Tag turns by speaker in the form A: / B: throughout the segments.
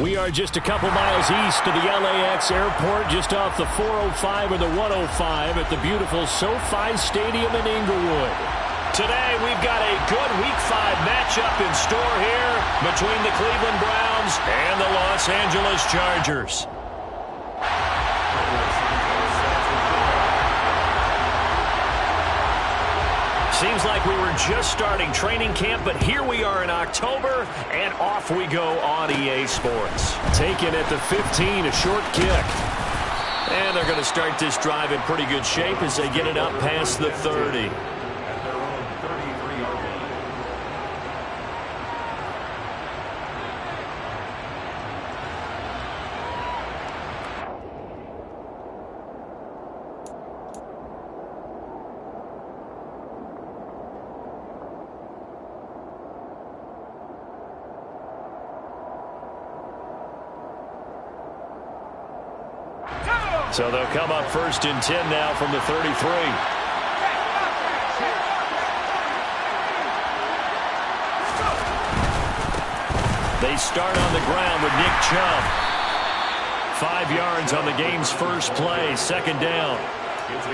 A: We are just a couple miles east of the LAX airport, just off the 405 or the 105 at the beautiful SoFi Stadium in Inglewood. Today, we've got a good Week 5 matchup in store here between the Cleveland Browns and the Los Angeles Chargers. Seems like we were just starting training camp, but here we are in October, and off we go on EA Sports. Taken at the 15, a short kick. And they're going to start this drive in pretty good shape as they get it up past the 30. So they'll come up 1st and 10 now from the 33. They start on the ground with Nick Chubb. 5 yards on the game's first play, 2nd down.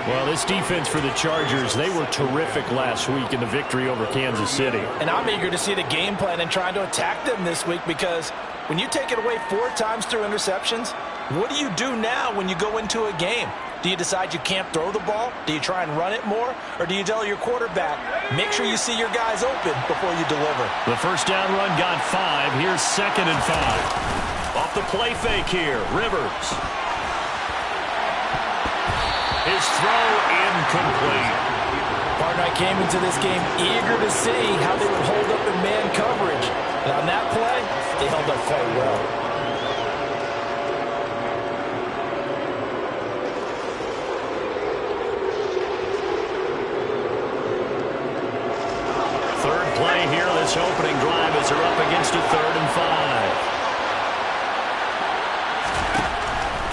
A: Well, this defense for the Chargers, they were terrific last week in the victory over Kansas City.
B: And I'm eager to see the game plan and trying to attack them this week, because when you take it away 4 times through interceptions, what do you do now when you go into a game? Do you decide you can't throw the ball? Do you try and run it more? Or do you tell your quarterback, make sure you see your guys open before you deliver?
A: The first down run got 5. Here's 2nd and 5. Off the play fake here, Rivers. His throw incomplete.
B: Partner, I came into this game eager to see how they would hold up in man coverage. And on that play, they held up quite well.
A: Play here, this opening drive as they're up against a 3rd and 5.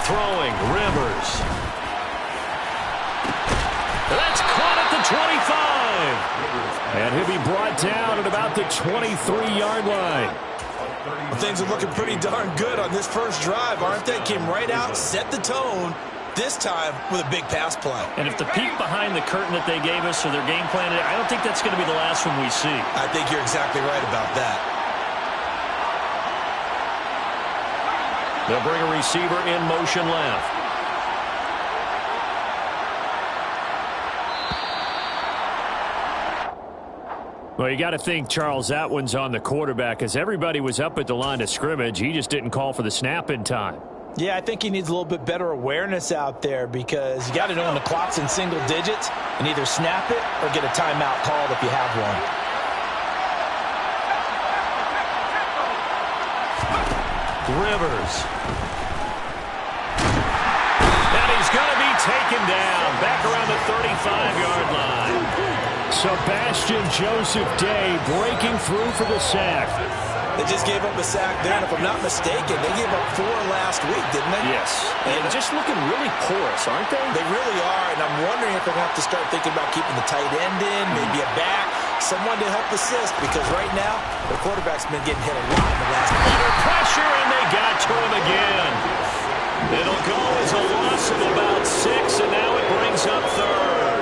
A: Throwing, Rivers. That's caught at the 25. And he'll be brought down at about the 23-yard line.
B: Well, things are looking pretty darn good on this first drive, aren't they? Came right out, set the tone. This time with a big pass play.
A: And if the peek behind the curtain that they gave us or their game plan, I don't think that's going to be the last one we see.
B: I think you're exactly right about that.
A: They'll bring a receiver in motion left. Well, you got to think, Charles, that one's on the quarterback, as everybody was up at the line of scrimmage. He just didn't call for the snap in time.
B: Yeah, I think he needs a little bit better awareness out there, because you got to know when the clock's in single digits and either snap it or get a timeout called if you have one.
A: Rivers. And he's going to be taken down back around the 35-yard line. Sebastian Joseph Day breaking through for the sack.
B: They just gave up a sack there, and if I'm not mistaken, they gave up 4 last week, didn't they?
A: Yes. And just looking really porous, aren't they?
B: They really are, and I'm wondering if they're going to have to start thinking about keeping the tight end in, maybe a back, someone to help assist, because right now, the quarterback's been getting hit a lot in the last week.
A: Under pressure, and they got to him again. It'll go as a loss of about 6, and now it brings up 3rd.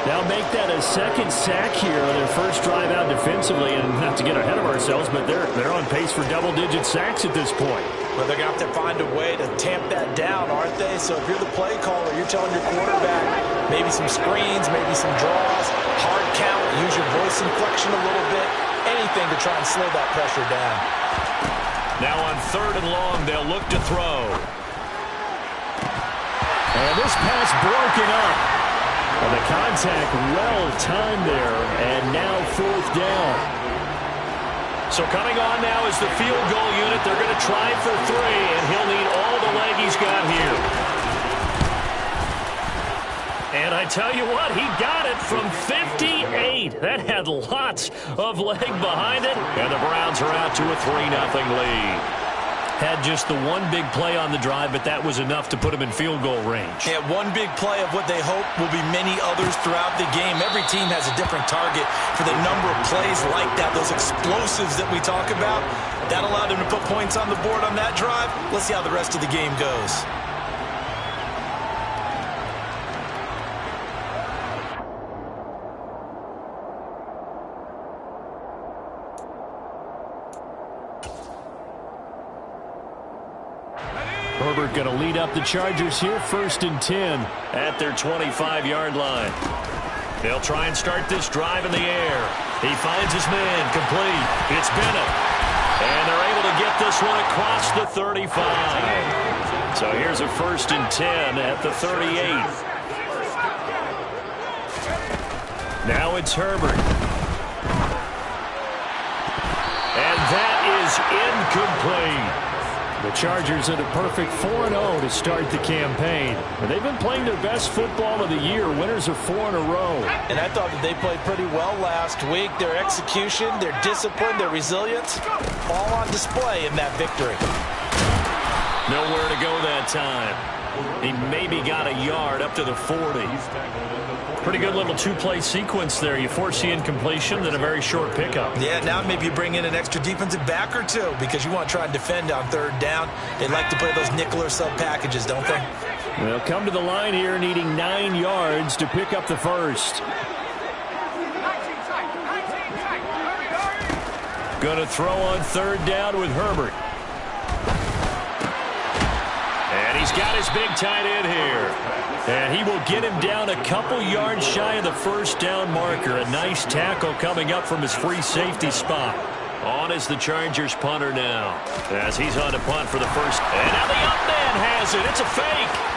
A: They'll make that a 2nd sack here on their first drive out defensively, and not to get ahead of ourselves, but they're on pace for double-digit sacks at this point.
B: Well, they're going to have to find a way to tamp that down, aren't they? So if you're the play caller, you're telling your quarterback maybe some screens, maybe some draws, hard count, use your voice inflection a little bit, anything to try and slow that pressure down.
A: Now on 3rd and long, they'll look to throw. And this pass broken up. And the contact well-timed there, and now 4th down. So coming on now is the field goal unit. They're going to try for 3, and he'll need all the leg he's got here. And I tell you what, he got it from 58. That had lots of leg behind it, and the Browns are out to a 3-0 lead. Had just the one big play on the drive, but that was enough to put him in field goal range.
B: Yeah, one big play of what they hope will be many others throughout the game. Every team has a different target for the number of plays like that, those explosives that we talk about. That allowed them to put points on the board on that drive. Let's see how the rest of the game goes.
A: Herbert going to lead up the Chargers here, 1st and 10 at their 25-yard line. They'll try and start this drive in the air. He finds his man, complete. It's Bennett. And they're able to get this one across the 35. So here's a 1st and 10 at the 38. Now it's Herbert. And that is incomplete. The Chargers at a perfect 4-0 to start the campaign. And they've been playing their best football of the year. Winners are 4 in a row.
B: And I thought that they played pretty well last week. Their execution, their discipline, their resilience, all on display in that victory.
A: Nowhere to go that time. He maybe got a yard up to the 40. Pretty good little two-play sequence there. You force the incompletion, then a very short pickup.
B: Yeah, now maybe you bring in an extra defensive back or two because you want to try and defend on 3rd down. They like to play those nickel or sub packages, don't they?
A: They'll come to the line here needing 9 yards to pick up the first. Going to throw on 3rd down with Herbert. And he's got his big tight end here. And he will get him down a couple yards shy of the 1st down marker. A nice tackle coming up from his free safety spot. On is the Chargers punter now, as he's on to punt for the first. And now the up man has it. It's a fake.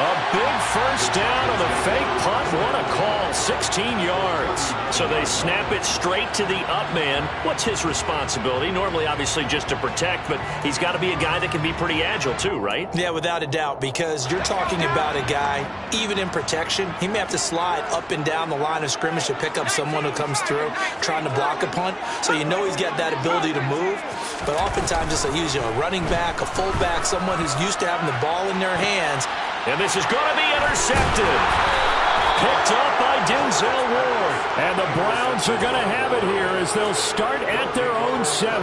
A: A big 1st down on the fake punt. What a call. 16 yards. So they snap it straight to the up man. What's his responsibility? Normally, obviously, just to protect, but he's got to be a guy that can be pretty agile too, right?
B: Yeah, without a doubt, because you're talking about a guy, even in protection, he may have to slide up and down the line of scrimmage to pick up someone who comes through trying to block a punt. So you know he's got that ability to move, but oftentimes just use a running back, a fullback, someone who's used to having the ball in their hands.
A: And this is going to be intercepted. Picked up by Denzel Ward. And the Browns are going to have it here as they'll start at their own 7.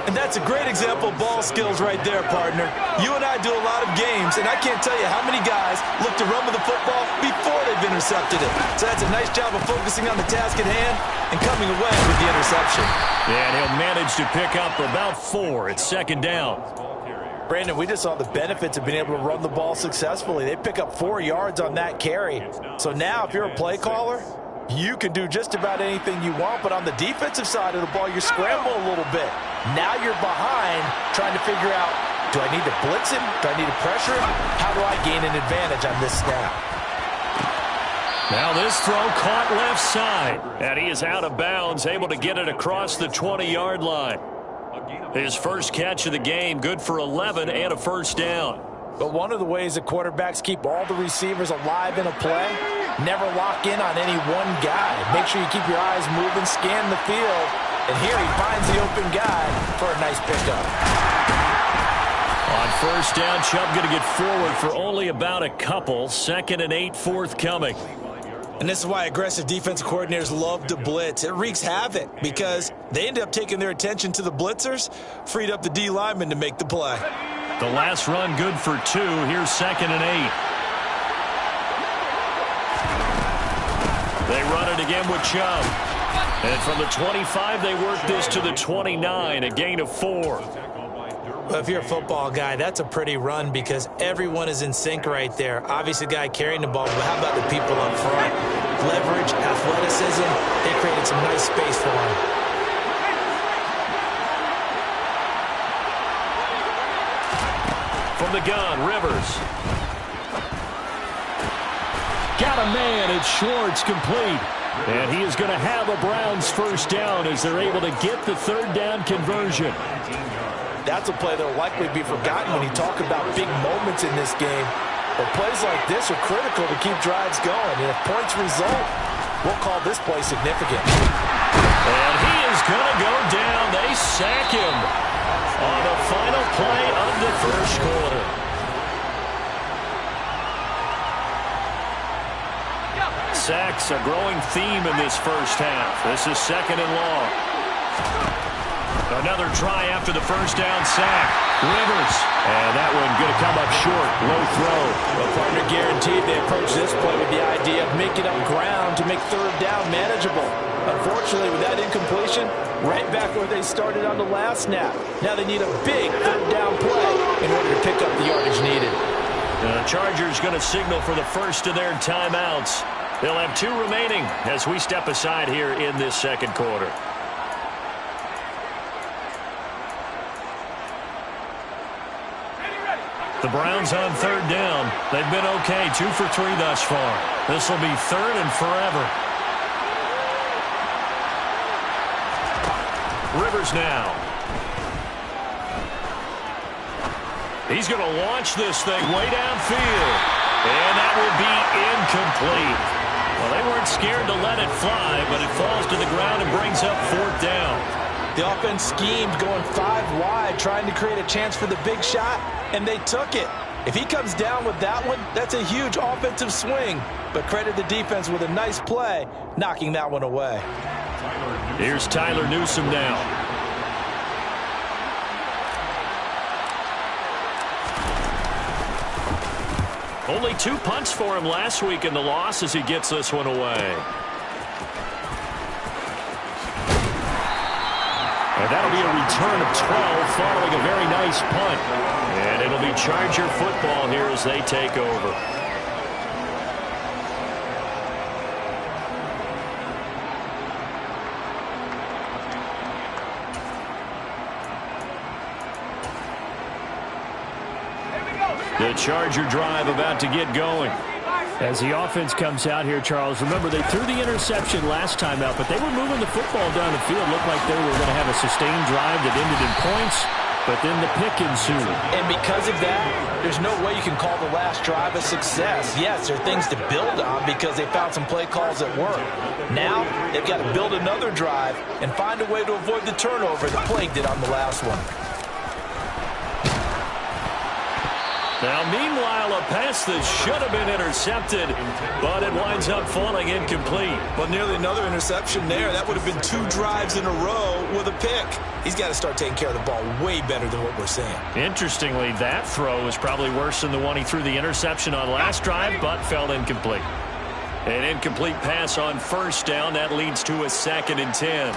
B: And that's a great example of ball skills right there, partner. You and I do a lot of games, and I can't tell you how many guys look to run with the football before they've intercepted it. So that's a nice job of focusing on the task at hand and coming away with the interception.
A: And he'll manage to pick up about 4. It's 2nd down.
B: Brandon, we just saw the benefits of being able to run the ball successfully. They pick up 4 yards on that carry. So now if you're a play caller, you can do just about anything you want, but on the defensive side of the ball, you scramble a little bit. Now you're behind trying to figure out, do I need to blitz him? Do I need to pressure him? How do I gain an advantage on this snap?
A: Now this throw caught left side, and he is out of bounds, able to get it across the 20-yard line. His first catch of the game, good for 11 and a 1st down.
B: But one of the ways that quarterbacks keep all the receivers alive in a play, never lock in on any one guy. Make sure you keep your eyes moving, scan the field, and here he finds the open guy for a nice pickup.
A: On 1st down, Chubb going to get forward for only about a couple. 2nd and 8 forthcoming.
B: And this is why aggressive defensive coordinators love to blitz. It wreaks havoc because they end up taking their attention to the blitzers, freed up the D lineman to make the play.
A: The last run good for 2. Here's 2nd and 8. They run it again with Chubb. And from the 25, they work this to the 29, a gain of 4.
B: Well, if you're a football guy, that's a pretty run because everyone is in sync right there. Obviously, the guy carrying the ball, but how about the people up front? Leverage, athleticism, they created some nice space for him.
A: From the gun, Rivers. Got a man, it's Schwartz, complete. And he is going to have a Browns 1st down as they're able to get the 3rd down conversion.
B: That's a play that will likely be forgotten when you talk about big moments in this game. But plays like this are critical to keep drives going. And if points result, we'll call this play significant.
A: And he is going to go down. They sack him on the final play of the first quarter. Sacks a growing theme in this first half. This is second and long. Another try after the first down sack. Rivers. And that one going to come up short. Low throw.
B: Well, partner guaranteed they approach this play with the idea of making up ground to make third down manageable. Unfortunately, with that incompletion, right back where they started on the last snap. Now they need a big third down play in order to pick up the yardage needed.
A: The Chargers going to signal for the first of their timeouts. They'll have 2 remaining as we step aside here in this second quarter. The Browns on third down. They've been okay, 2 for 3 thus far. This will be third and forever. Rivers now. He's going to launch this thing way downfield. And that will be incomplete. Well, they weren't scared to let it fly, but it falls to the ground and brings up fourth down.
B: The offense schemed going 5 wide, trying to create a chance for the big shot, and they took it. If he comes down with that one, that's a huge offensive swing. But credit the defense with a nice play, knocking that one away.
A: Here's Tyler Newsome now. Only 2 punts for him last week in the loss as he gets this one away. And that'll be a return of 12 following a very nice punt. And it'll be Charger football here as they take over. The Charger drive about to get going. As the offense comes out here, Charles, remember they threw the interception last time out, but they were moving the football down the field. Looked like they were going to have a sustained drive that ended in points, but then the pick ensued.
B: And because of that, there's no way you can call the last drive a success. Yes, there are things to build on because they found some play calls that work. Now they've got to build another drive and find a way to avoid the turnover that plagued it on the last one.
A: Now, meanwhile, a pass that should have been intercepted, but it winds up falling incomplete.
B: But nearly another interception there. That would have been 2 drives in a row with a pick. He's got to start taking care of the ball way better than what we're seeing.
A: Interestingly, that throw is probably worse than the one he threw the interception on last drive, but fell incomplete. An incomplete pass on first down. That leads to a 2nd and 10.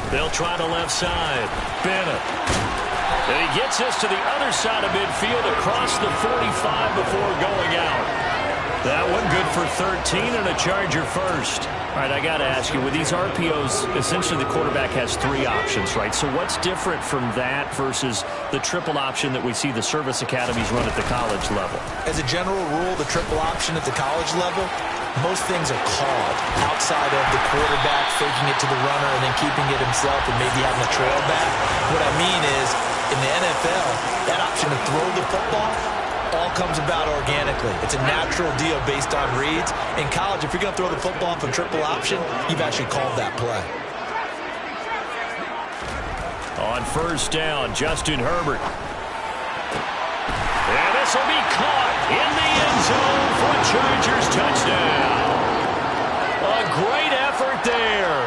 A: They'll try the left side. Bennett. And he gets this to the other side of midfield across the 45 before going out. That one good for 13 and a Charger first. All right, I got to ask you, with these RPOs, essentially the quarterback has 3 options, right? So what's different from that versus the triple option that we see the service academies run at the college level?
B: As a general rule, the triple option at the college level, most things are called outside of the quarterback faking it to the runner and then keeping it himself and maybe having a trail back. What I mean is, in the NFL, that option to throw the football all comes about organically. It's a natural deal based on reads. In college, if you're going to throw the football for triple option, you've actually called that play.
A: On first down, Justin Herbert. And this will be caught in the end zone for a Chargers touchdown. A great effort there.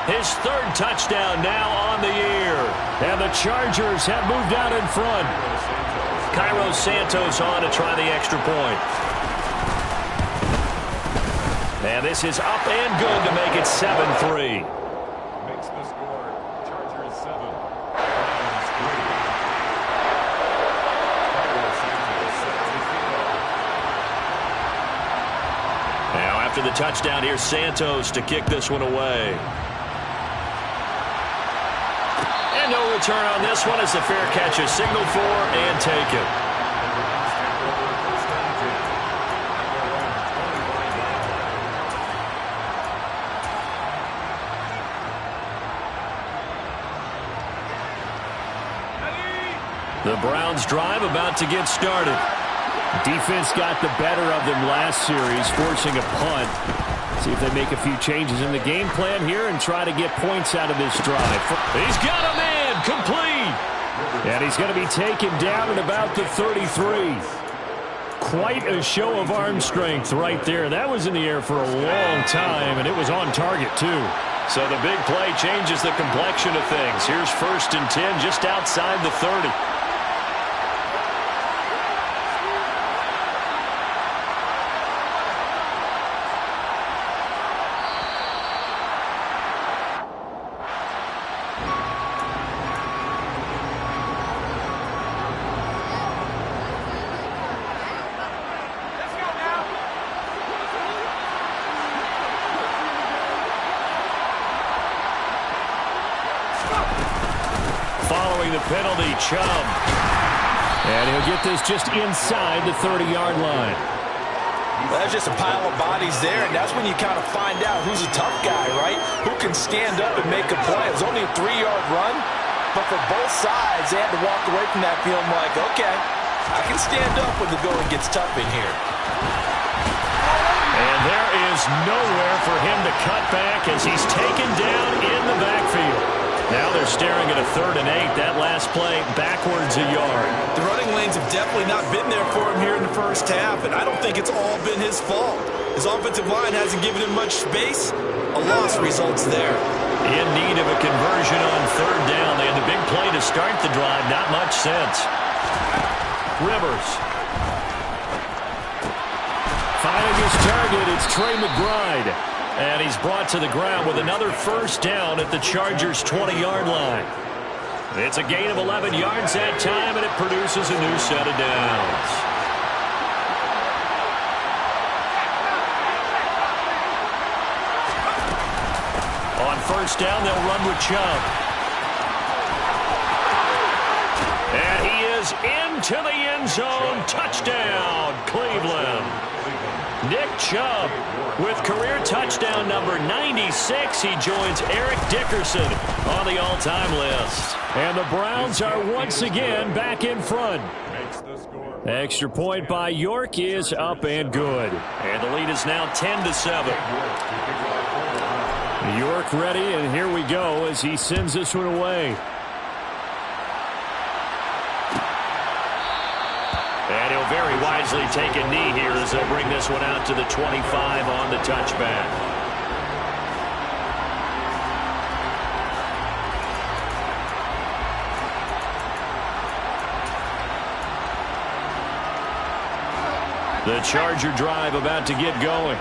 A: His 3rd touchdown now on the year. And the Chargers have moved out in front. Cairo Santos on to try the extra point. And this is up and good to make it 7-3.
C: Makes the score Chargers 7.
A: Now after the touchdown, here's Santos to kick this one away. And no return on this one as the fair catch is signaled for and taken. The Browns drive about to get started. Defense got the better of them last series, forcing a punt. See if they make a few changes in the game plan here and try to get points out of this drive. He's got a man complete. And he's going to be taken down at about the 33. Quite a show of arm strength right there. That was in the air for a long time, and it was on target, too.
D: So the big play changes the complexion of things. Here's 1st and 10 just outside the 30.
A: Following the penalty, Chubb. And he'll get this just inside the 30-yard line.
B: Well, there's just a pile of bodies there, and that's when you kind of find out who's a tough guy, right? Who can stand up and make a play. It was only a 3-yard run, but for both sides, they had to walk away from that feeling like, okay, I can stand up when the going gets tough in here.
A: And there is nowhere for him to cut back as he's taken down in the backfield. Now they're staring at a 3rd and 8. That last play backwards a yard.
B: The running lanes have definitely not been there for him here in the first half, and I don't think it's all been his fault. His offensive line hasn't given him much space. A loss results there.
A: In need of a conversion on 3rd down. They had the big play to start the drive. Not much sense. Rivers. Finding his target, it's Trey McBride. And he's brought to the ground with another 1st down at the Chargers' 20-yard line. It's a gain of 11 yards that time, and it produces a new set of downs. On 1st down, they'll run with Chubb. And he is into the end zone. Touchdown, Cleveland. Nick Chubb with career touchdown number 96. He joins Eric Dickerson on the all-time list. And the Browns are once again back in front. Extra point by York is up and good. And the lead is now 10-7. York ready, and here we go as he sends this one away. And he'll very wisely take a knee here as they'll bring this one out to the 25 on the touchback. The Charger drive about to get going.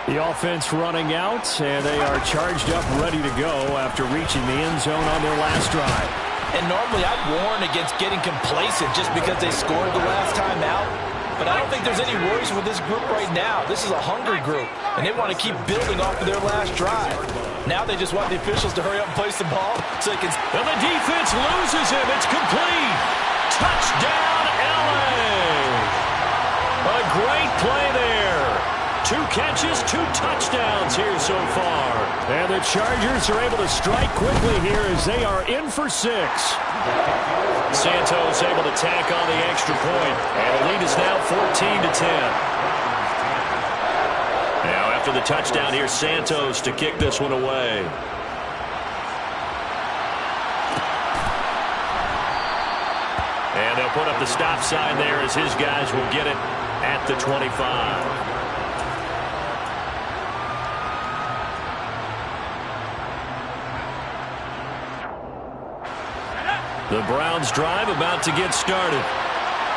A: The offense running out, and they are charged up, ready to go after reaching the end zone on their last drive.
B: And normally I'd warn against getting complacent just because they scored the last time out. But I don't think there's any worries with this group right now. This is a hungry group, and they want to keep building off of their last drive. Now they just want the officials to hurry up and place the ball so they can...
A: And the defense loses him. It's complete. Touchdown, LA. A great play there. 2 catches, 2 touchdowns here so far. And the Chargers are able to strike quickly here as they are in for 6. Santos able to tack on the extra point. And the lead is now 14-10. Now after the touchdown here, Santos to kick this one away. And they'll put up the stop sign there as his guys will get it at the 25. The Browns drive about to get started.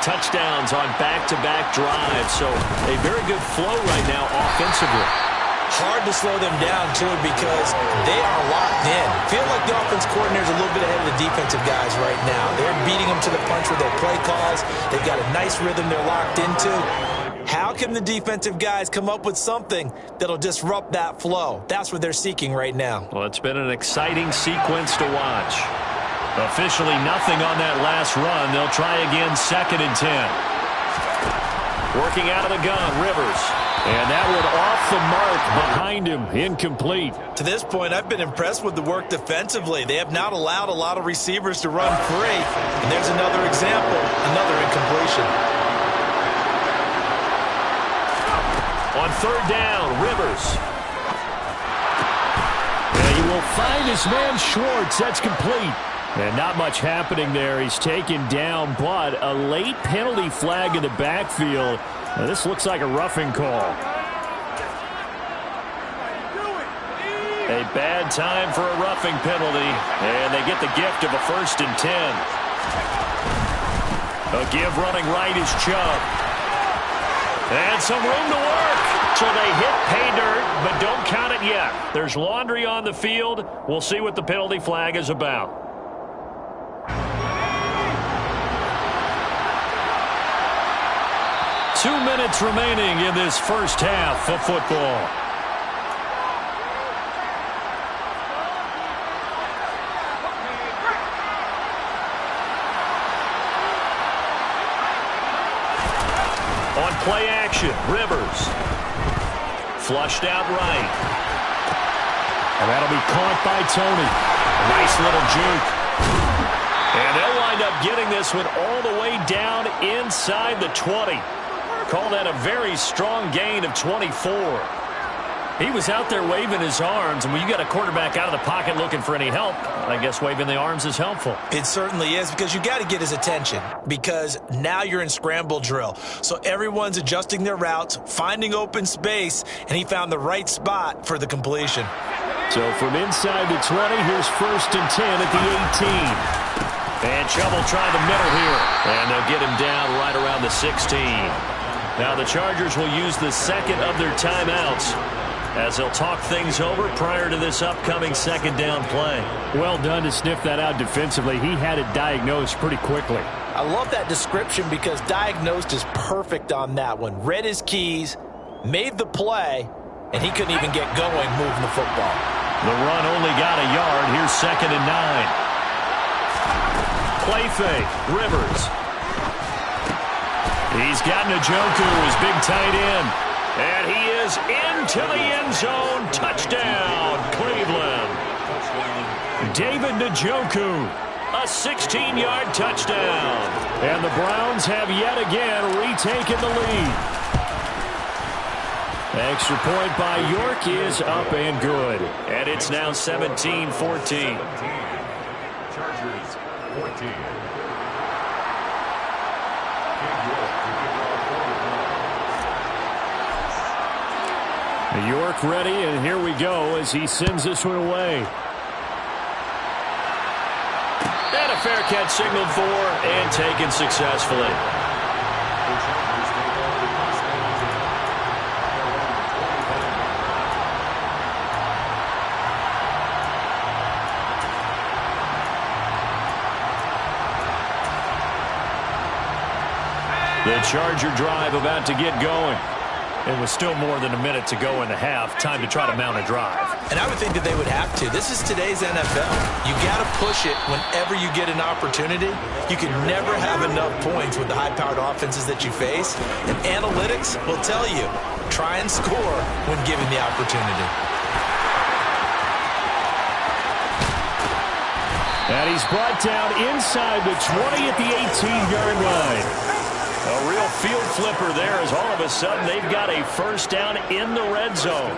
A: Touchdowns on back-to-back drives, so a very good flow right now offensively.
B: Hard to slow them down, too, because they are locked in. Feel like the offense coordinator's a little bit ahead of the defensive guys right now. They're beating them to the punch with their play calls. They've got a nice rhythm they're locked into. How can the defensive guys come up with something that'll disrupt that flow? That's what they're seeking right now.
A: Well, it's been an exciting sequence to watch. Officially nothing on that last run. They'll try again 2nd and 10. Working out of the gun, Rivers. And that one off the mark behind him. Incomplete.
B: To this point, I've been impressed with the work defensively. They have not allowed a lot of receivers to run free. And there's another example, another incompletion.
A: On 3rd down, Rivers. will find his man Schwartz. That's complete. And not much happening there. He's taken down, but a late penalty flag in the backfield. Now, this looks like a roughing call.
D: A bad time for a roughing penalty, and they get the gift of a 1st and 10. A give running right is Chubb. And some room to work. So they hit pay dirt, but don't count it yet. There's laundry on the field. We'll see what the penalty flag is about. Two minutes remaining in this first half of football. On play action, Rivers. Flushed out right.
A: And that'll be caught by Tony.
D: Nice little juke. And they'll wind up getting this one all the way down inside the 20. Call that a very strong gain of 24. He was out there waving his arms, and when you got a quarterback out of the pocket looking for any help, I guess waving the arms is helpful.
B: It certainly is, because you got to get his attention, because now you're in scramble drill. So everyone's adjusting their routes, finding open space, and he found the right spot for the completion.
A: So from inside the 20, here's 1st and 10 at the 18.
D: And Chubb will try the middle here, and they'll get him down right around the 16. Now the Chargers will use the second of their timeouts as they'll talk things over prior to this upcoming 2nd down play.
A: Well done to sniff that out defensively. He had it diagnosed pretty quickly.
B: I love that description, because diagnosed is perfect on that one. Read his keys, made the play, and he couldn't even get going moving the football.
D: The run only got a yard. Here's 2nd and 9. Play fake. Rivers. He's got Njoku, his big tight end. And he is into the end zone. Touchdown, Cleveland. David Njoku, a 16-yard touchdown.
A: And the Browns have yet again retaken the lead. Extra point by York is up and good.
D: And it's now 17-14.
C: Chargers 14.
A: York ready, and here we go as he sends this one away.
D: And a fair catch signaled for and taken successfully. The Charger drive about to get going. It was still more than a minute to go in the half. Time to try to mount a drive.
B: And I would think that they would have to. This is today's NFL. You got to push it whenever you get an opportunity. You can never have enough points with the high-powered offenses that you face. And analytics will tell you, try and score when given the opportunity.
A: And he's brought down inside the 20 at the 18-yard line.
D: A real field flipper there, as all of a sudden they've got a 1st down in the red zone.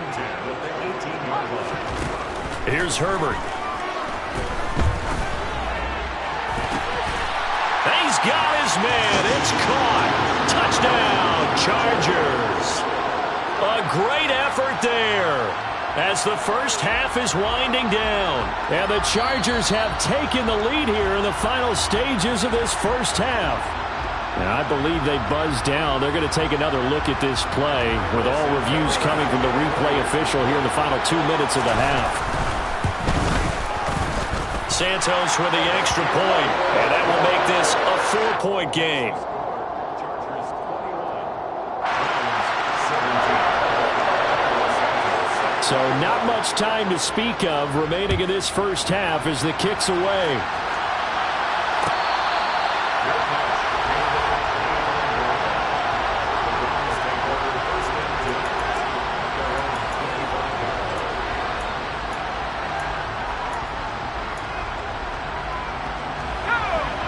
D: Here's Herbert. He's got his man. It's caught. Touchdown, Chargers. A great effort there as the first half is winding down.
A: And the Chargers have taken the lead here in the final stages of this first half. And I believe they buzzed down. They're going to take another look at this play with all reviews coming from the replay official here in the final 2 minutes of the half.
D: Santos with the extra point, and that will make this a 4-point game.
A: So not much time to speak of remaining in this first half as the kick's away.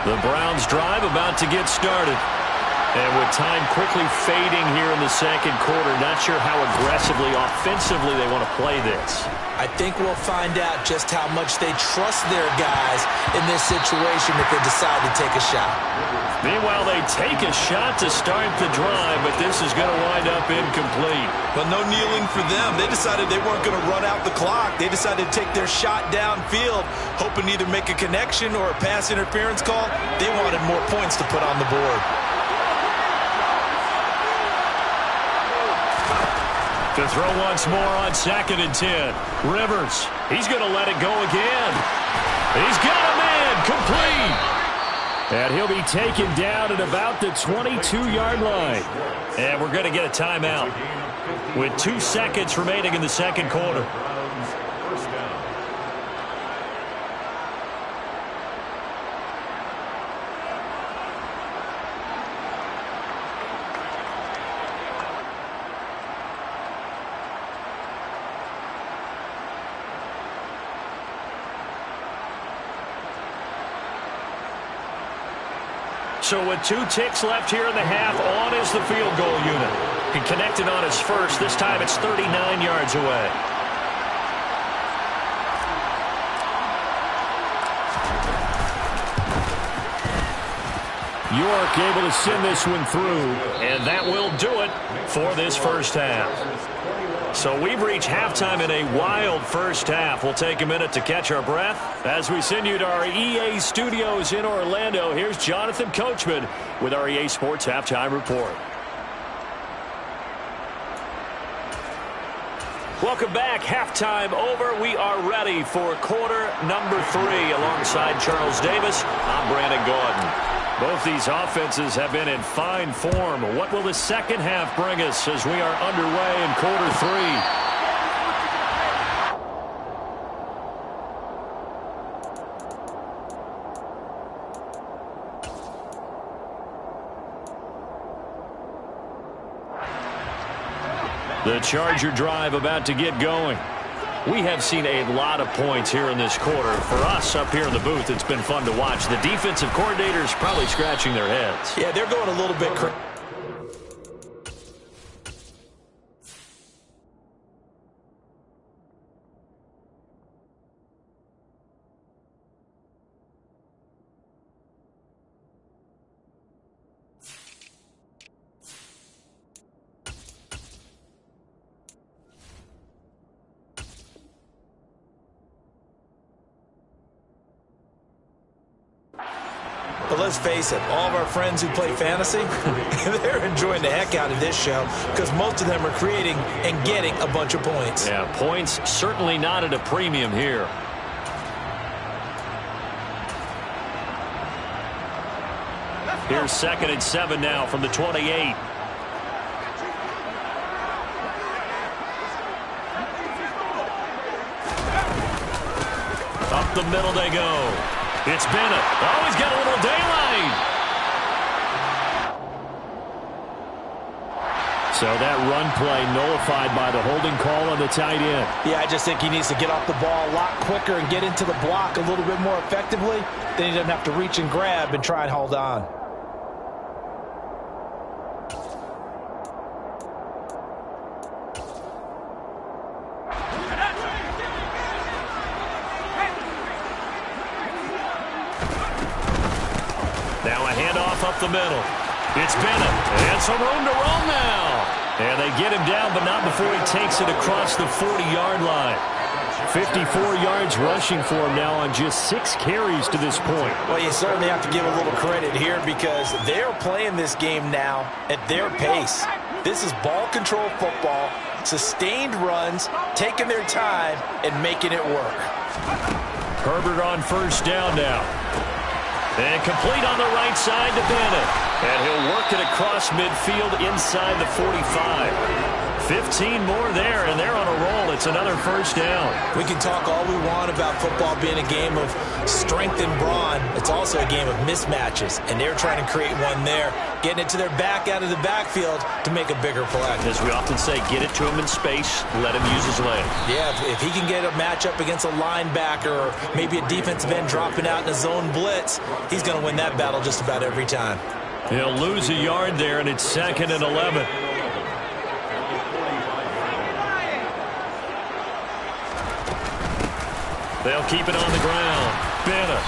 D: The Browns drive about to get started.
A: And with time quickly fading here in the second quarter, not sure how aggressively, offensively they want to play this.
B: I think we'll find out just how much they trust their guys in this situation if they decide to take a shot.
A: Meanwhile, they take a shot to start the drive, but this is going to wind up incomplete.
B: But no kneeling for them. They decided they weren't going to run out the clock. They decided to take their shot downfield, hoping to either make a connection or a pass interference call. They wanted more points to put on the board.
A: To throw once more on 2nd and 10. Rivers, he's going to let it go again. He's got a man, complete. And he'll be taken down at about the 22-yard line. And we're going to get a timeout with 2 seconds remaining in the second quarter. So with 2 ticks left here in the half, on is the field goal unit. He connected on his first. This time it's 39 yards away. York able to send this one through, and that will do it for this first half. So we've reached halftime in a wild first half. We'll take a minute to catch our breath. As we send you to our EA studios in Orlando, here's Jonathan Coachman with our EA Sports Halftime Report. Welcome back. Halftime over. We are ready for quarter number 3. Alongside Charles Davis, I'm Brandon Gaudin. Both these offenses have been in fine form. What will the second half bring us as we are underway in quarter 3? The Charger drive about to get going. We have seen a lot of points here in this quarter. For us up here in the booth, it's been fun to watch. The defensive coordinators probably scratching their heads.
B: Yeah, they're going a little bit crazy. But let's face it, all of our friends who play fantasy, they're enjoying the heck out of this show because most of them are creating and getting a bunch of points.
A: Yeah, points certainly not at a premium here. Here's 2nd and 7 now from the 28. Up the middle they go. It's Bennett. Oh, he's got a little daylight. So that run play nullified by the holding call on the tight end.
B: Yeah, I just think he needs to get off the ball a lot quicker and get into the block a little bit more effectively. Then he doesn't have to reach and grab and try and hold on.
A: Now a handoff up the middle. It's Bennett. And some room to run now. And they get him down, but not before he takes it across the 40-yard line. 54 yards rushing for him now on just 6 carries to this point.
B: Well, you certainly have to give a little credit here because they're playing this game now at their pace. This is ball control football, sustained runs, taking their time, and making it work.
A: Herbert on first down now. And complete on the right side to Bennett. And he'll work it across midfield inside the 45. 15 more there, and they're on a roll. It's another first down.
B: We can talk all we want about football being a game of strength and brawn. It's also a game of mismatches, and they're trying to create one there, getting it to their back out of the backfield to make a bigger play.
A: As we often say, get it to him in space, let him use his leg.
B: Yeah, if he can get a matchup against a linebacker or maybe a defensive end dropping out in a zone blitz, he's going to win that battle just about every time.
A: He'll lose a yard there, and it's 2nd and 11. They'll keep it on the ground. Bennett.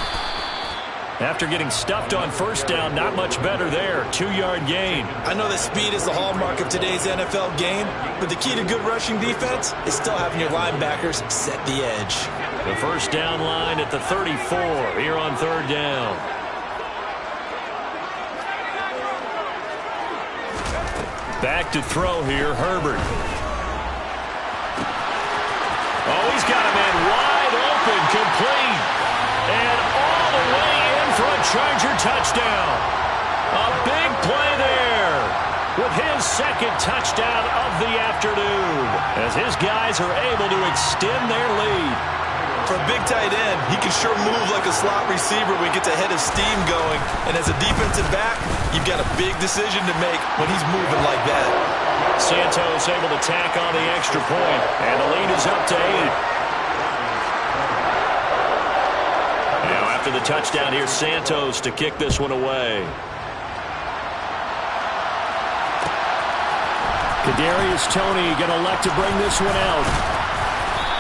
A: After getting stuffed on first down, not much better there. 2-yard gain.
B: I know that speed is the hallmark of today's NFL game, but the key to good rushing defense is still having your linebackers set the edge.
A: The first down line at the 34 here on 3rd down. Back to throw here, Herbert. Oh, he's got a man wide open, complete. And all the way in for a Charger touchdown. A big play there with his 2nd touchdown of the afternoon as his guys are able to extend their lead.
B: For a big tight end, he can sure move like a slot receiver when he gets a head of steam going. And as a defensive back, you've got a big decision to make when he's moving like that.
A: Santos able to tack on the extra point, and the lead is up to 8. Now after the touchdown, here's Santos to kick this one away. Kadarius Toney going to elect to bring this one out.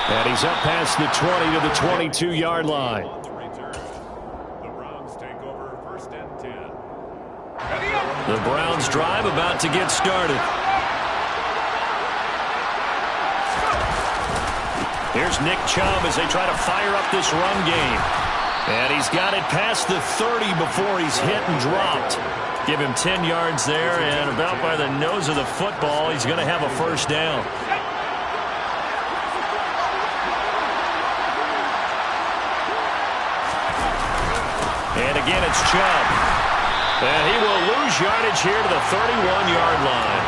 A: And he's up past the 20 to the 22-yard line.
C: The Browns take over 1st and 10.
A: The Browns drive about to get started. Here's Nick Chubb as they try to fire up this run game. And he's got it past the 30 before he's hit and dropped. Give him 10 yards there, and about by the nose of the football, he's going to have a first down. And again, it's Chubb. And he will lose yardage here to the 31-yard line.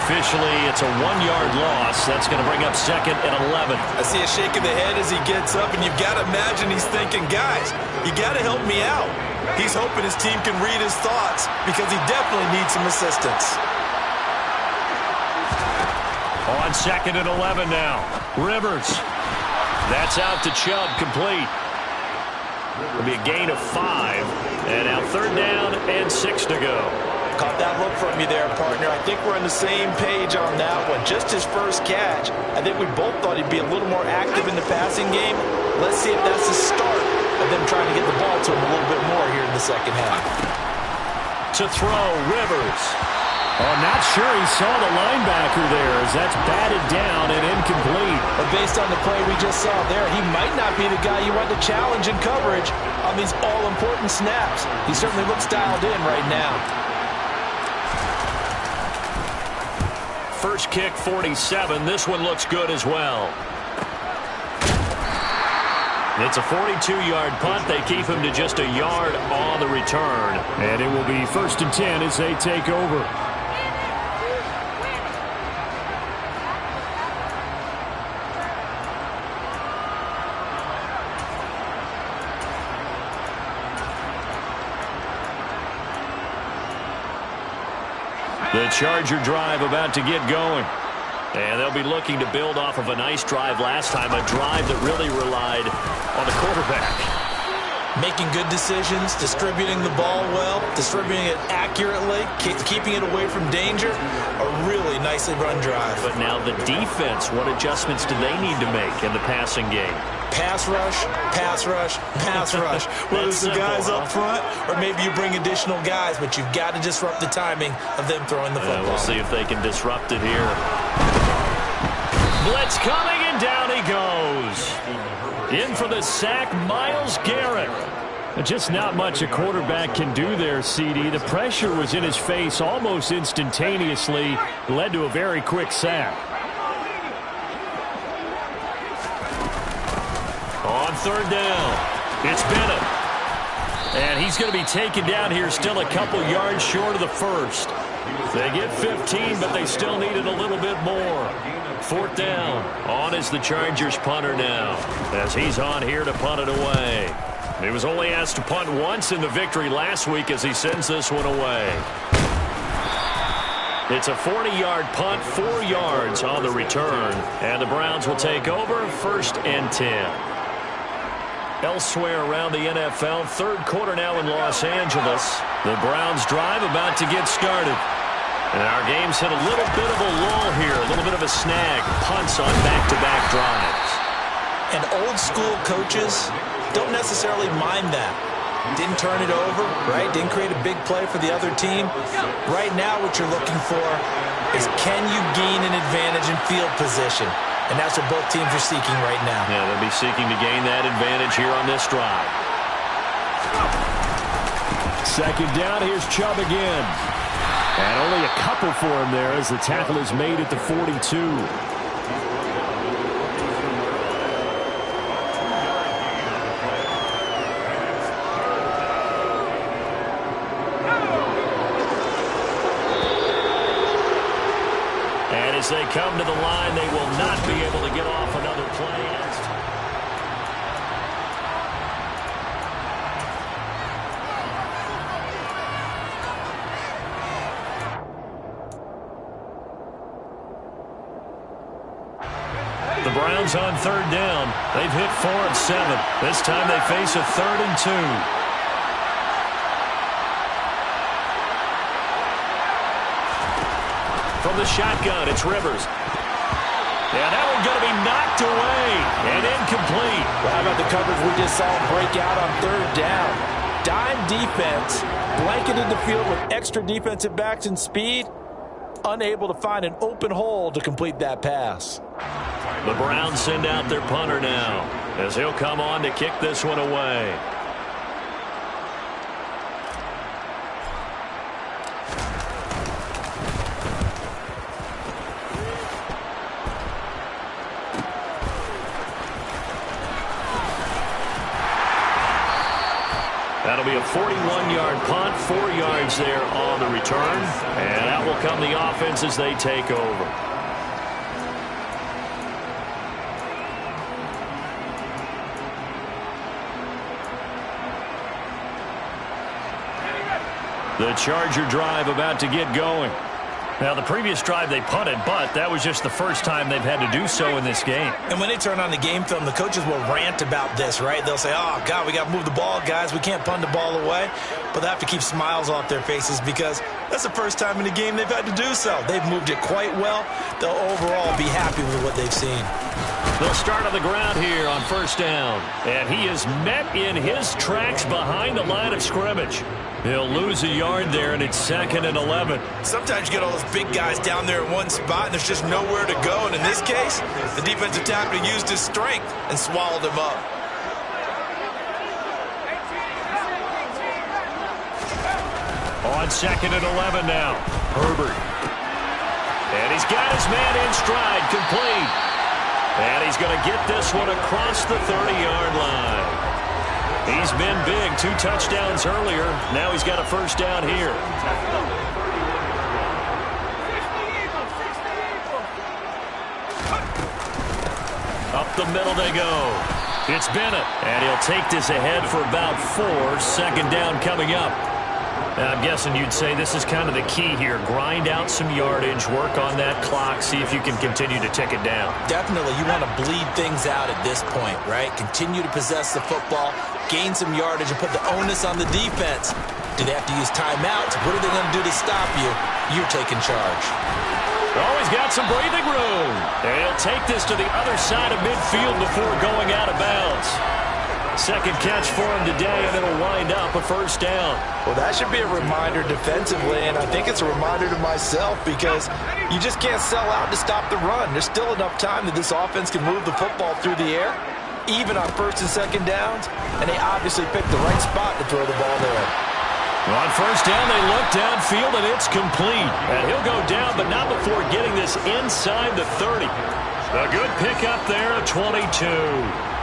A: Officially, it's a 1-yard loss. That's going to bring up 2nd and 11.
B: I see a shake of the head as he gets up, and you've got to imagine he's thinking, guys, you got to help me out. He's hoping his team can read his thoughts because he definitely needs some assistance.
A: On 2nd and 11 now. Rivers. That's out to Chubb, complete. It'll be a gain of 5. And now 3rd down and 6 to go.
B: Caught that look from you there, partner. I think we're on the same page on that one. Just his first catch. I think we both thought he'd be a little more active in the passing game. Let's see if that's the start of them trying to get the ball to him a little bit more here in the second half.
A: To throw, Rivers. Oh, not sure he saw the linebacker there as that's batted down and incomplete.
B: But based on the play we just saw there, he might not be the guy you want to challenge in coverage on these all-important snaps. He certainly looks dialed in right now.
A: First kick, 47. This one looks good as well. It's a 42-yard punt. They keep him to just a yard on the return. And it will be 1st and 10 as they take over. The Charger drive about to get going. And they'll be looking to build off of a nice drive last time, a drive that really relied on the quarterback.
B: Making good decisions, distributing the ball well, distributing it accurately, keeping it away from danger. A really nicely run drive.
A: But now the defense, what adjustments do they need to make in the passing game?
B: Pass rush, pass rush, pass rush. Whether it's the guys up front or maybe you bring additional guys, but you've got to disrupt the timing of them throwing the football.
A: We'll see if they can disrupt it here. Blitz coming, and down he goes. In for the sack, Myles Garrett. Just not much a quarterback can do there, CD. The pressure was in his face almost instantaneously. Led to a very quick sack. On 3rd down, it's Bennett. And he's going to be taken down here still a couple yards short of the first. They get 15, but they still needed a little bit more. 4th down. On is the Chargers punter now, as he's on here to punt it away. He was only asked to punt once in the victory last week as he sends this one away. It's a 40-yard punt, 4 yards on the return. And the Browns will take over 1st and 10.
D: Elsewhere around the NFL, third quarter now in Los Angeles. The Browns drive about to get started. And our game's hit a little bit of a lull here, a little bit of a snag. Punts on back-to-back drives.
B: And old-school coaches don't necessarily mind that. Didn't turn it over, right? Didn't create a big play for the other team. Right now what you're looking for is can you gain an advantage in field position? And that's what both teams are seeking right now.
D: Yeah, they'll be seeking to gain that advantage here on this drive.
A: Second down, here's Chubb again. And only a couple for him there as the tackle is made at the 42.
D: And as they come to the line, they will not be able to get off another play. The Browns on third down. They've hit 4 of 7. This time they face a 3rd and 2. From the shotgun, it's Rivers. And that one's going to be knocked away and incomplete.
B: Well, how about the coverage we just saw break out on third down? Dime defense, blanketed the field with extra defensive backs and speed, unable to find an open hole to complete that pass.
D: The Browns send out their punter now as he'll come on to kick this one away. That'll be a 41-yard punt, 4 yards there on the return. And out will come the offense as they take over. The Charger drive about to get going. Now, the previous drive they punted, but that was just the first time they've had to do so in this game.
B: And when they turn on the game film, the coaches will rant about this, right? They'll say, oh, God, we got to move the ball, guys. We can't punt the ball away. But they have to keep smiles off their faces because that's the first time in the game they've had to do so. They've moved it quite well. They'll overall be happy with what they've seen.
D: They'll start on the ground here on first down. And he is met in his tracks behind the line of scrimmage. He'll lose a yard there, and it's 2nd and 11.
B: Sometimes you get all those big guys down there in one spot, and there's just nowhere to go. And in this case, the defensive tackle used his strength and swallowed him up.
D: On 2nd and 11 now. Herbert. And he's got his man in stride, complete. And he's going to get this one across the 30-yard line. He's been big, 2 touchdowns earlier. Now he's got a first down here. Up the middle they go. It's Bennett. And he'll take this ahead for about 4. 2nd down coming up. Now, I'm guessing you'd say this is kind of the key here. Grind out some yardage, work on that clock, see if you can continue to tick it down.
B: Definitely. You want to bleed things out at this point, right? Continue to possess the football, gain some yardage, and put the onus on the defense. Do they have to use timeouts? What are they going to do to stop you? You're taking charge.
D: Oh, he's got some breathing room. And he'll take this to the other side of midfield before going out of bounds. Second catch for him today, and it'll wind up a first down.
B: Well, that should be a reminder defensively, and I think it's a reminder to myself because you just can't sell out to stop the run. There's still enough time that this offense can move the football through the air, even on 1st and 2nd downs, and they obviously picked the right spot to throw the ball there.
D: On first down, they look downfield, and it's complete. And he'll go down, but not before getting this inside the 30. A good pickup there, a 22.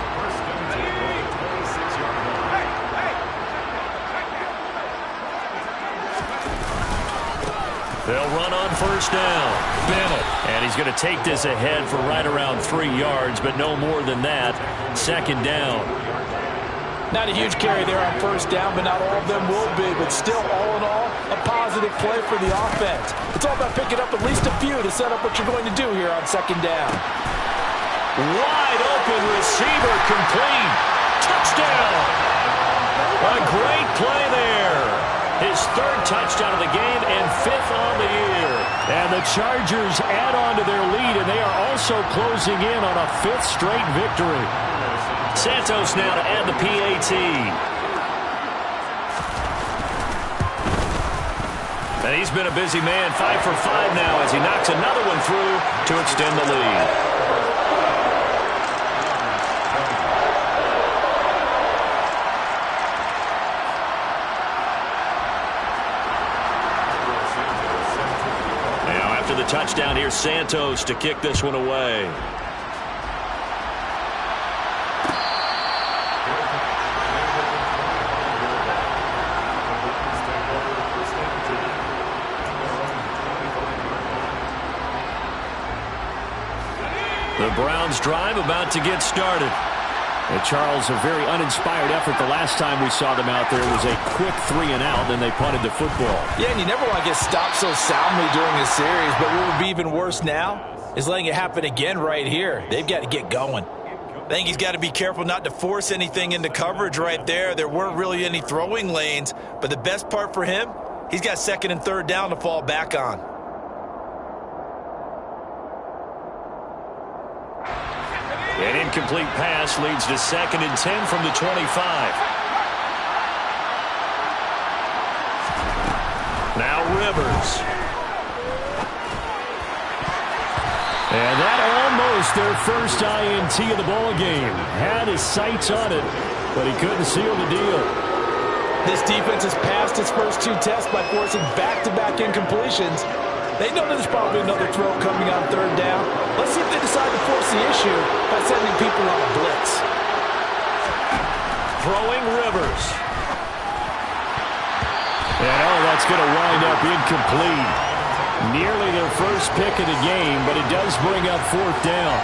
D: They'll run on first down. Bennett. And he's going to take this ahead for right around 3 yards, but no more than that. 2nd down.
B: Not a huge carry there on first down, but not all of them will be. But still, all in all, a positive play for the offense. It's all about picking up at least a few to set up what you're going to do here on 2nd down.
D: Wide open receiver complete.
A: touchdown. A great play there. His third touchdown of the game and fifth on the year. And the Chargers add on to their lead, and they are also closing in on a fifth straight victory.
D: Santos now to add the PAT. And he's been a busy man, 5 for 5 now as he knocks another one through to extend the lead. The touchdown here, Santos to kick this one away. The Browns drive about to get started. And Charles, a very uninspired effort the last time we saw them out there was a quick 3-and-out, then they punted the football.
B: Yeah, and you never want to get stopped so soundly during a series, but what would be even worse now is letting it happen again right here. They've got to get going. I think he's got to be careful not to force anything into coverage right there. There weren't really any throwing lanes, but the best part for him, he's got second and third down to fall back on.
D: An incomplete pass leads to 2nd and 10 from the 25. Now Rivers.
A: And that almost their first INT of the ball game. Had his sights on it, but he couldn't seal the deal.
B: This defense has passed its first 2 tests by forcing back-to-back incompletions. They know there's probably another throw coming on third down. Let's see if they decide to force the issue by sending people on a blitz.
D: Throwing Rivers.
A: And that's going to wind up incomplete. Nearly their first pick of the game, but it does bring up 4th down.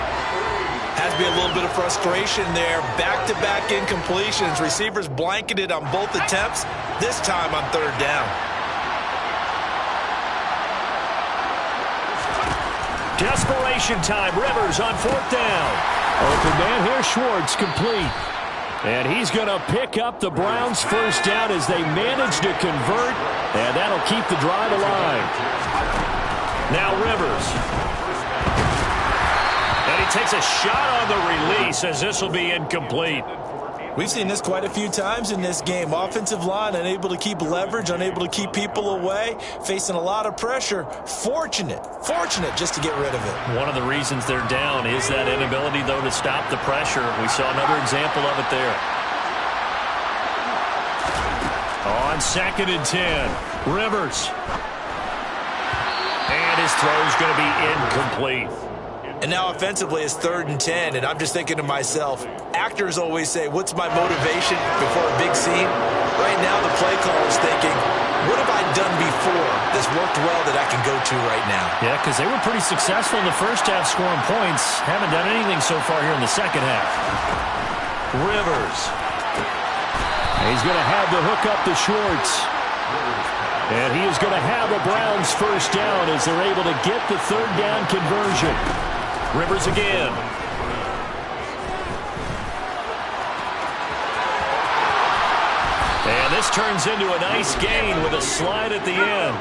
B: Has to be a little bit of frustration there. Back-to-back incompletions. Receivers blanketed on both attempts, this time on third down.
D: Desperation time. Rivers on 4th down.
A: Open man here, Schwartz, complete. And he's going to pick up the Browns' first down as they manage to convert, and that'll keep the drive alive.
D: Now Rivers. And he takes a shot on the release as this will be incomplete.
B: We've seen this quite a few times in this game. Offensive line unable to keep leverage, unable to keep people away, facing a lot of pressure. Fortunate just to get rid of it.
D: One of the reasons they're down is that inability, though, to stop the pressure. We saw another example of it there. On 2nd and 10, Rivers. And his throw's going to be incomplete.
B: And now offensively it's 3rd and 10, and I'm just thinking to myself, actors always say, what's my motivation before a big scene? Right now the play caller's thinking, what have I done before that's worked well that I can go to right now?
D: Yeah, because they were pretty successful in the first half scoring points. Haven't done anything so far here in the second half. Rivers.
A: He's going to have the hook up to Schwartz. And he is going to have the Browns first down as they're able to get the third down conversion.
D: Rivers again. And this turns into a nice gain with a slide at the end.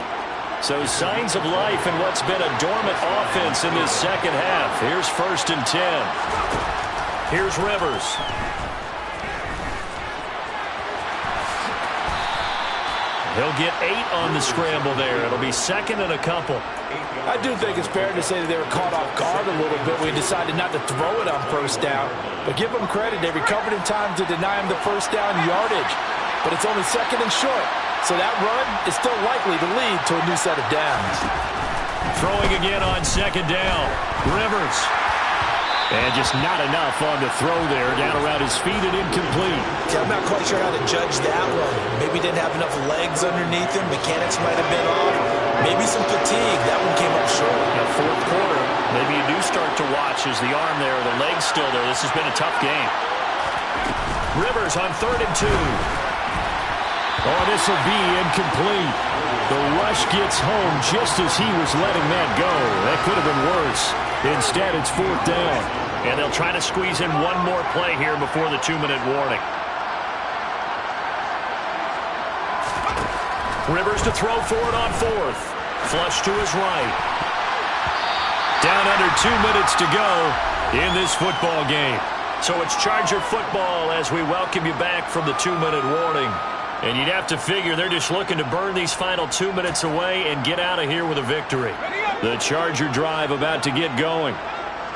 D: So signs of life in what's been a dormant offense in this second half. Here's 1st and 10. Here's Rivers. He'll get 8 on the scramble there. It'll be 2nd and a couple.
B: I do think it's fair to say that they were caught off guard a little bit. We decided not to throw it on first down. But give them credit. They recovered in time to deny him the first down yardage. But it's only 2nd and short. So that run is still likely to lead to a new set of downs.
D: Throwing again on 2nd down. Rivers.
A: And just not enough on the throw there. Down around his feet and incomplete.
B: Yeah, I'm not quite sure how to judge that one. Maybe didn't have enough legs underneath him. Mechanics might have been off. Maybe some fatigue. That one came up short.
D: Now, 4th quarter, maybe you do start to watch as the arm there, the leg's still there. This has been a tough game. Rivers on 3rd and 2.
A: Oh, this will be incomplete. The rush gets home just as he was letting that go. That could have been worse. Instead, it's 4th down. And they'll try to squeeze in one more play here before the 2-minute warning. Rivers to throw for it on 4th. Flush to his right. Down under 2 minutes to go in this football game. So it's Charger football as we welcome you back from the 2-minute warning. And you'd have to figure they're just looking to burn these final 2 minutes away and get out of here with a victory. The Charger drive about to get going.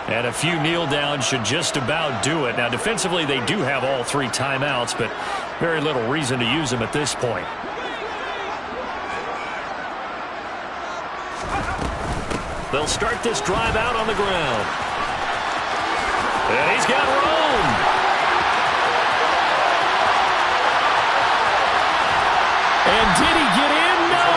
A: And a few kneel downs should just about do it. Now, defensively, they do have all 3 timeouts, but very little reason to use them at this point. They'll start this drive out on the ground. And he's got room. And did he get in? No.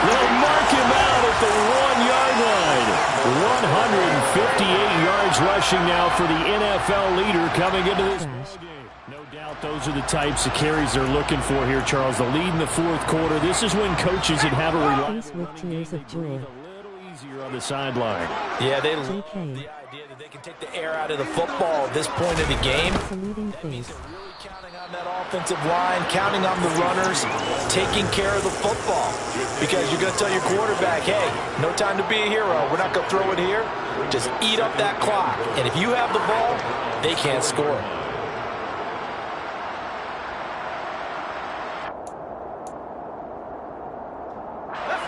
A: They'll mark him out at the 1-yard line. 158 yards rushing now for the NFL leader coming into this game. No doubt those are the types of carries they're looking for here, Charles. The lead in the 4th quarter. This is when coaches would have a reliable easier on the sideline.
B: Yeah, they love the idea that they can take the air out of the football at this point of the game. That means they're really counting on that offensive line, counting on the runners, taking care of the football. Because you're going to tell your quarterback, hey, no time to be a hero. We're not going to throw it here. Just eat up that clock. And if you have the ball, they can't score.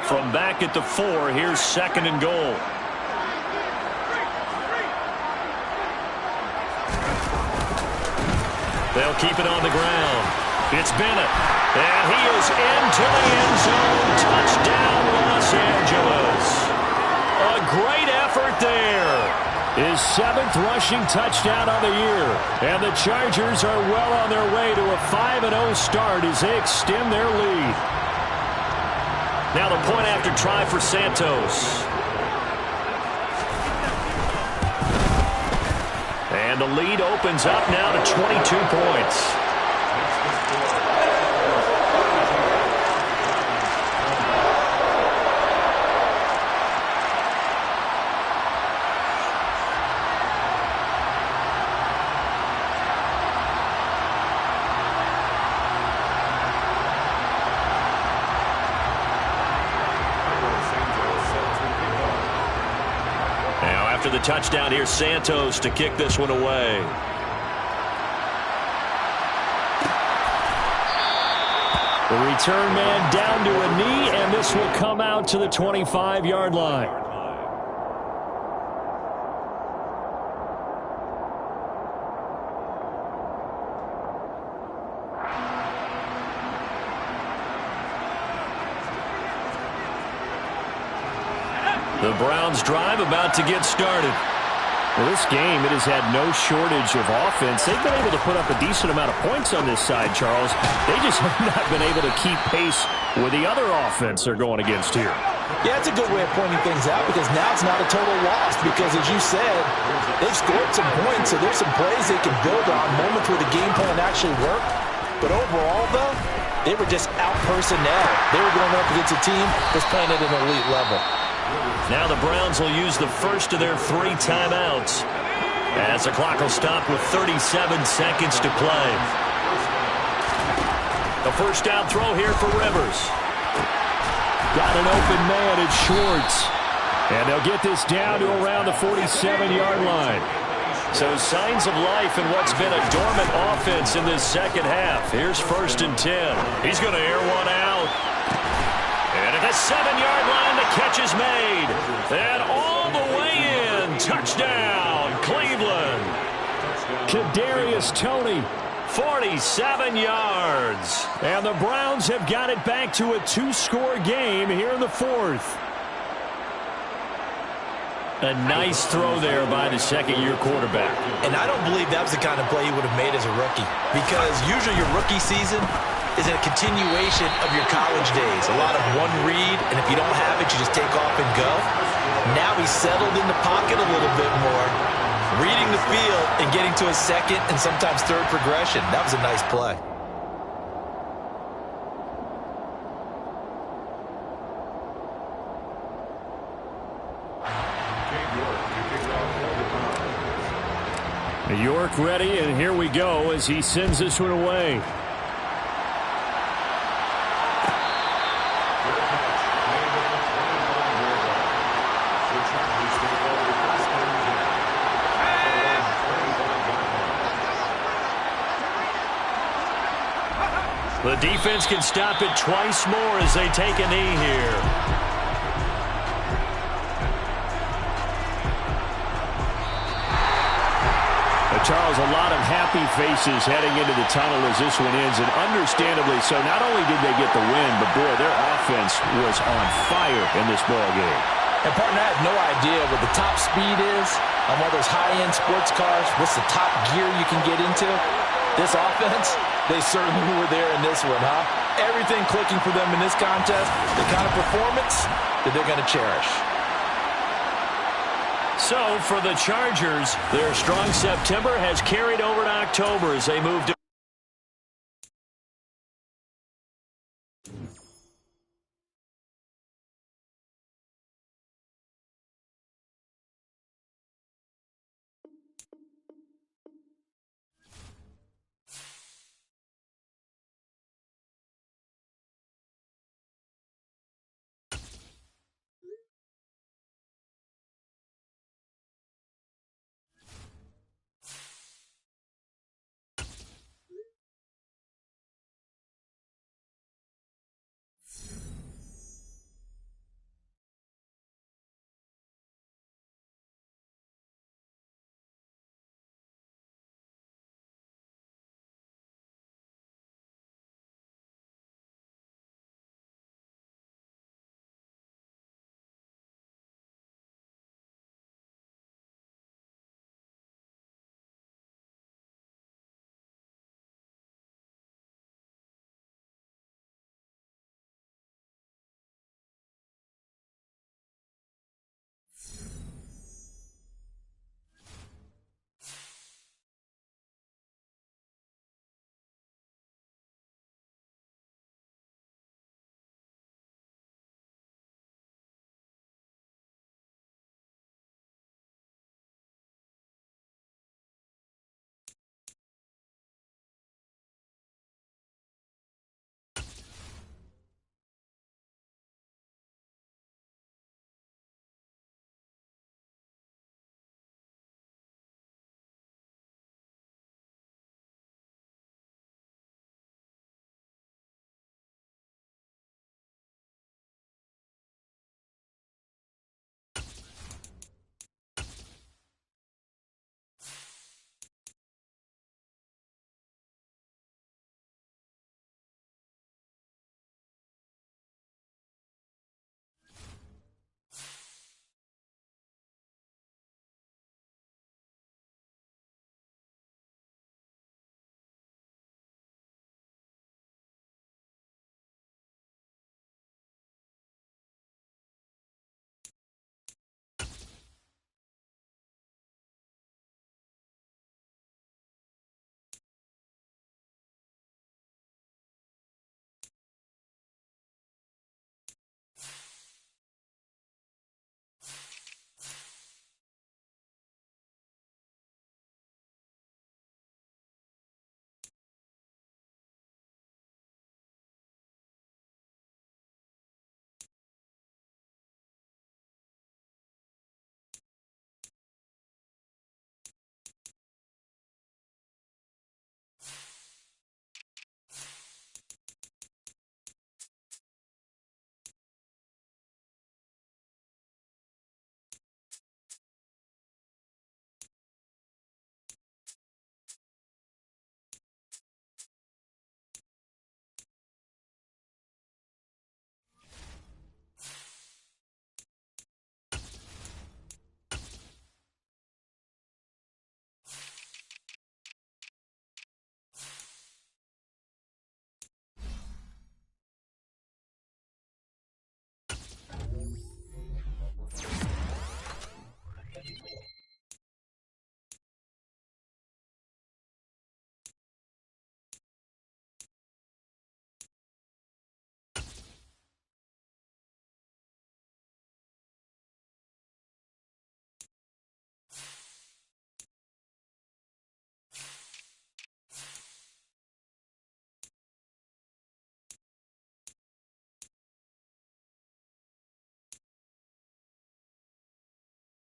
A: From back at the 4, here's 2nd and goal. They'll keep it on the ground. It's Bennett. And he is into the end zone. Touchdown, Los Angeles. A great effort there. His 7th rushing touchdown on the year. And the Chargers are well on their way to a 5-0 start as they extend their lead. Now the point after try for Santos. And the lead opens up now to 22 points. After the touchdown, here's Santos to kick this one away. The return man down to a knee, and this will come out to the 25-yard line. The Browns drive about to get started. Well, this game, it has had no shortage of offense. They've been able to put up a decent amount of points on this side, Charles. They just have not been able to keep pace with the other offense they're going against here.
B: Yeah, it's a good way of pointing things out because now it's not a total loss because, as you said, they've scored some points, so there's some plays they can build on, moments where the game plan actually worked. But overall, though, they were just out-personnel. They were going up against a team that's playing at an elite level.
A: Now the Browns will use the first of their 3 timeouts as the clock will stop with 37 seconds to play. The first down throw here for Rivers. Got an open man, it's Schwartz. And they'll get this down to around the 47-yard line. So signs of life in what's been a dormant offense in this second half. Here's 1st and 10. He's going to air one out. And at the 7-yard line, the catch is made. And all the way in. Touchdown, Cleveland. Kadarius Toney, 47 yards. And the Browns have got it back to a 2-score game here in the 4th. A nice throw there by the second-year quarterback.
B: And I don't believe that was the kind of play he would have made as a rookie. Because usually your rookie season is a continuation of your college days. A lot of one read, and if you don't have it, you just take off and go. Now he's settled in the pocket a little bit more, reading the field and getting to a second and sometimes third progression. That was a nice play.
A: York ready, and here we go as he sends this one away. The defense can stop it twice more as they take a knee here. Charles, a lot of happy faces heading into the tunnel as this one ends, and understandably so. Not only did they get the win, but boy, their offense was on fire in this ball game.
B: And partner, I have no idea what the top speed is on one of those high-end sports cars. What's the top gear you can get into? This offense, they certainly were there in this one, huh? Everything clicking for them in this contest, the kind of performance that they're going to cherish.
A: So, for the Chargers, their strong September has carried over to October as they move to